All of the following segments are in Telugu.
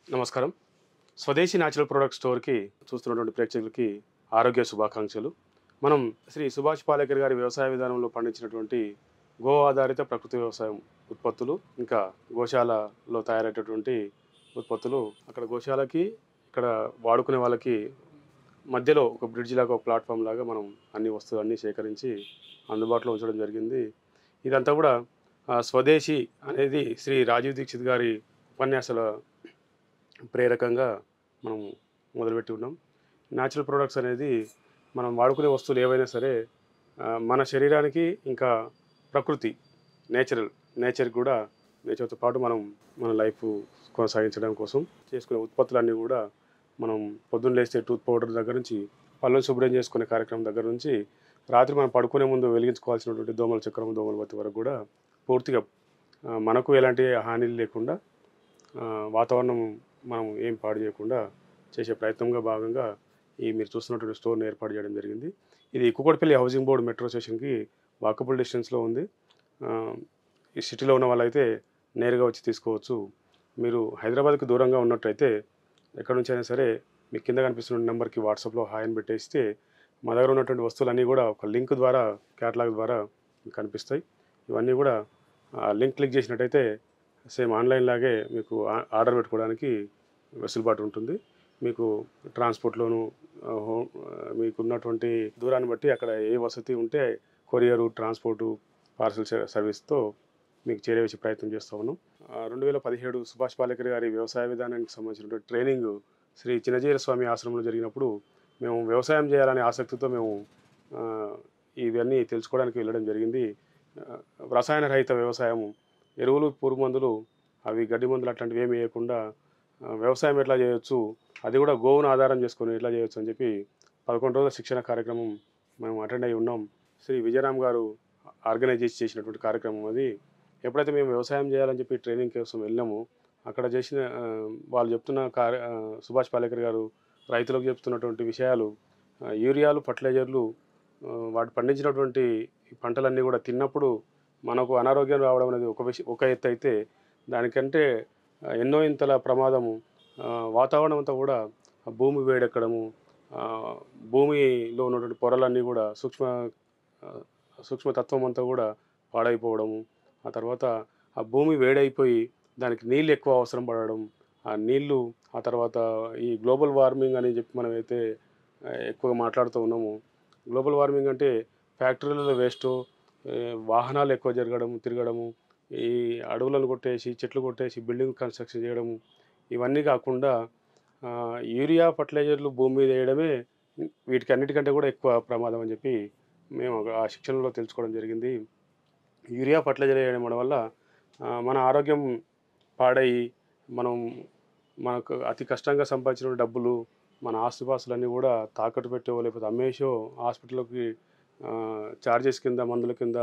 నమస్కారం. స్వదేశీ న్యాచురల్ ప్రొడక్ట్ స్టోర్‌కి చూస్తున్నటువంటి ప్రేక్షకులకి ఆరోగ్య శుభాకాంక్షలు. మనం శ్రీ సుభాష్ పాలేకర్ గారి వ్యవసాయ విధానంలో పండించినటువంటి గో ఆధారిత ప్రకృతి వ్యవసాయం ఉత్పత్తులు, ఇంకా గోశాలలో తయారయ్యేటటువంటి ఉత్పత్తులు అక్కడ గోశాలకి, ఇక్కడ వాడుకునే వాళ్ళకి మధ్యలో ఒక బ్రిడ్జ్ లాగా, ఒక ప్లాట్‌ఫార్మ్ లాగా మనం అన్ని వస్తువులన్నీ సేకరించి అందుబాటులో ఉంచడం జరిగింది. ఇదంతా కూడా స్వదేశీ అనేది శ్రీ రాజీవ్ దీక్షిత్ గారి ఉపన్యాసాల ప్రేరకంగా మనం మొదలుపెట్టి ఉన్నాం. న్యాచురల్ ప్రొడక్ట్స్ అనేది మనం వాడుకునే వస్తువులు ఏవైనా సరే మన శరీరానికి, ఇంకా ప్రకృతి, నేచర్‌కి కూడా, నేచర్‌తో పాటు మనం మన లైఫ్ కొనసాగించడం కోసం చేసుకునే ఉత్పత్తులన్నీ కూడా మనం పొద్దున్న లేస్తే టూత్ పౌడర్ దగ్గర నుంచి, పళ్ళను శుభ్రం చేసుకునే కార్యక్రమం దగ్గర నుంచి, రాత్రి మనం పడుకునే ముందు వెలిగించుకోవాల్సినటువంటి దోమల చక్రం, దోమల బత్తి వరకు కూడా పూర్తిగా మనకు ఎలాంటి హాని లేకుండా, వాతావరణం మనం ఏం పాడు చేయకుండా చేసే ప్రయత్నంగా భాగంగా ఈ మీరు చూస్తున్నటువంటి స్టోర్‌ని ఏర్పాటు చేయడం జరిగింది. ఇది కూకట్పల్లి హౌసింగ్ బోర్డ్ మెట్రో స్టేషన్‌కి వాకబుల్ డిస్టెన్స్‌లో ఉంది. ఆహ్, ఈ సిటీలో ఉన్న వాళ్ళైతే నేరుగా వచ్చి తీసుకోవచ్చు. మీరు హైదరాబాద్‌కి దూరంగా ఉన్నట్టయితే ఎక్కడి నుంచైనా సరే మీ కింద కనిపిస్తున్న నంబర్‌కి వాట్సాప్‌లో హాయ్ అని పెట్టేస్తే మా దగ్గర ఉన్నటువంటి వస్తువులన్నీ కూడా ఒక లింక్ ద్వారా, క్యాటలాగ్ ద్వారా మీకు కనిపిస్తాయి. ఇవన్నీ కూడా లింక్ క్లిక్ చేసినట్టయితే సేమ్ ఆన్‌లైన్ లాగే మీకు ఆర్డర్ పెట్టుకోవడానికి వెసులుబాటు ఉంటుంది. మీకు ట్రాన్స్‌పోర్ట్‌లోను మీకున్నటువంటి దూరాన్ని బట్టి అక్కడ ఏ వసతి ఉంటే కొరియరు, ట్రాన్స్‌పోర్టు, పార్సెల్ సర్వీస్‌తో మీకు చేరవేసే ప్రయత్నం చేస్తూ ఉన్నాం. 2017 సుభాష్ పాలేకర్ గారి వ్యవసాయ విధానానికి సంబంధించినటువంటి ట్రైనింగ్ శ్రీ చిన్నజీయర స్వామి ఆశ్రమంలో జరిగినప్పుడు మేము వ్యవసాయం చేయాలనే ఆసక్తితో మేము ఆహ్, ఇవన్నీ తెలుసుకోవడానికి వెళ్ళడం జరిగింది. ఆహ్, రసాయన రహిత వ్యవసాయం, ఎరువులు, పురుగుమందులు, అవి గడ్డి మందులు అట్లాంటివి ఏమి వేయకుండా వ్యవసాయం ఎట్లా చేయొచ్చు, అది కూడా గోవును ఆధారం చేసుకొని ఎట్లా చేయొచ్చు అని చెప్పి 11 రోజుల శిక్షణ కార్యక్రమం మేము అటెండ్ అయ్యి ఉన్నాం. శ్రీ విజయరామ్ గారు ఆర్గనైజ్ చేసినటువంటి కార్యక్రమం అది. ఎప్పుడైతే మేము వ్యవసాయం చేయాలని చెప్పి ట్రైనింగ్ కోసం వెళ్ళామో, అక్కడ చేసిన వాళ్ళు చెప్తున్న సుభాష్ పాలేకర్ గారు రైతులకు చెప్తున్నటువంటి విషయాలు, యూరియాలు, ఫర్టిలైజర్లు, వాటి పండించినటువంటి ఈ పంటలన్నీ కూడా తిన్నప్పుడు మనకు అనారోగ్యం రావడం అనేది ఒక ఎత్తు అయితే, దానికంటే ఎన్నో ఇంతల ప్రమాదము, వాతావరణం అంతా కూడా భూమి వేడెక్కడము, భూమిలో ఉన్నటువంటి పొరలన్నీ కూడా ఆహ్, సూక్ష్మతత్వం అంతా కూడా పాడైపోవడము, ఆ తర్వాత ఆ భూమి వేడైపోయి దానికి నీళ్ళు ఎక్కువ అవసరం పడడం, ఆ నీళ్ళు, ఆ తర్వాత ఈ గ్లోబల్ వార్మింగ్ అని చెప్పి మనమైతే ఎక్కువగా మాట్లాడుతూ ఉన్నాము. గ్లోబల్ వార్మింగ్ అంటే ఫ్యాక్టరీలలో వేస్టు, వాహనాలు ఎక్కువ తిరగడము, ఈ అడవులను కొట్టేసి, చెట్లు కొట్టేసి బిల్డింగ్ కన్‌స్ట్రక్షన్ చేయడము, ఇవన్నీ కాకుండా యూరియా, ఫర్టిలైజర్లు భూమి మీద వేయడమే వీటికన్నిటికంటే కూడా ఎక్కువ ప్రమాదం అని చెప్పి మేము ఆ శిక్షణలో తెలుసుకోవడం జరిగింది. యూరియా, ఫర్టిలైజర్ వేయడం వల్ల మన ఆరోగ్యం పాడయ్యి, మనం మనకు అతి కష్టంగా సంపాదించిన డబ్బులు, మన ఆస్తిపాస్తులన్నీ కూడా తాకట్టు పెట్టో, లేకపోతే అమ్మేసో హాస్పిటల్‌కి చార్జెస్ కింద, మందుల కింద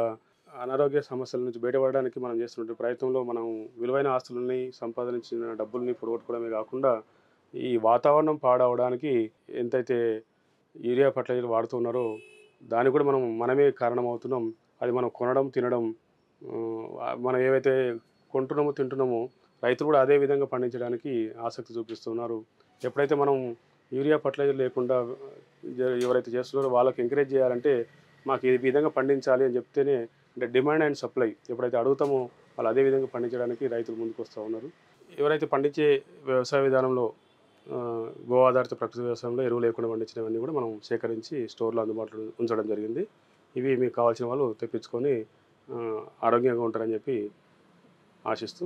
అనారోగ్య సమస్యల నుంచి బయటపడడానికి మనం చేస్తున్నటువంటి ప్రయత్నంలో మనం విలువైన ఆస్తులని, సంపాదించిన డబ్బుల్ని పోగొట్టుకోవడమే కాకుండా, ఈ వాతావరణం పాడవడానికి ఎంతైతే యూరియా, ఫర్టిలైజర్ వాడుతున్నారో దానికి కూడా మనమే కారణమవుతున్నాం. అది మనం కొనడం, తినడం, మనం ఏవైతే కొంటున్నామో, తింటున్నామో రైతులు కూడా అదే విధంగా పండించడానికి ఆసక్తి చూపిస్తున్నారు. ఎప్పుడైతే మనం యూరియా, ఫర్టిలైజర్ లేకుండా ఎవరైతే చేస్తున్నారో వాళ్ళకి ఎంకరేజ్ చేయాలంటే, మాకు ఈ విధంగా పండించాలి అని చెప్తేనే, అంటే డిమాండ్ అండ్ సప్లై ఎప్పుడైతే అడుగుతామో వాళ్ళు అదే విధంగా పండించడానికి రైతులు ముందుకొస్తూ ఉన్నారు. ఎవరైతే పండించే వ్యవసాయ విధానంలో గో ఆధారిత ప్రకృతి వ్యవసాయంలో ఎరువు లేకుండా పండించినవన్నీ కూడా మనం సేకరించి స్టోర్‌లో అందుబాటులో ఉంచడం జరిగింది. ఇవి మీకు కావాల్సిన వాళ్ళు తెప్పించుకొని ఆరోగ్యంగా ఉంటారని చెప్పి ఆశిస్తూ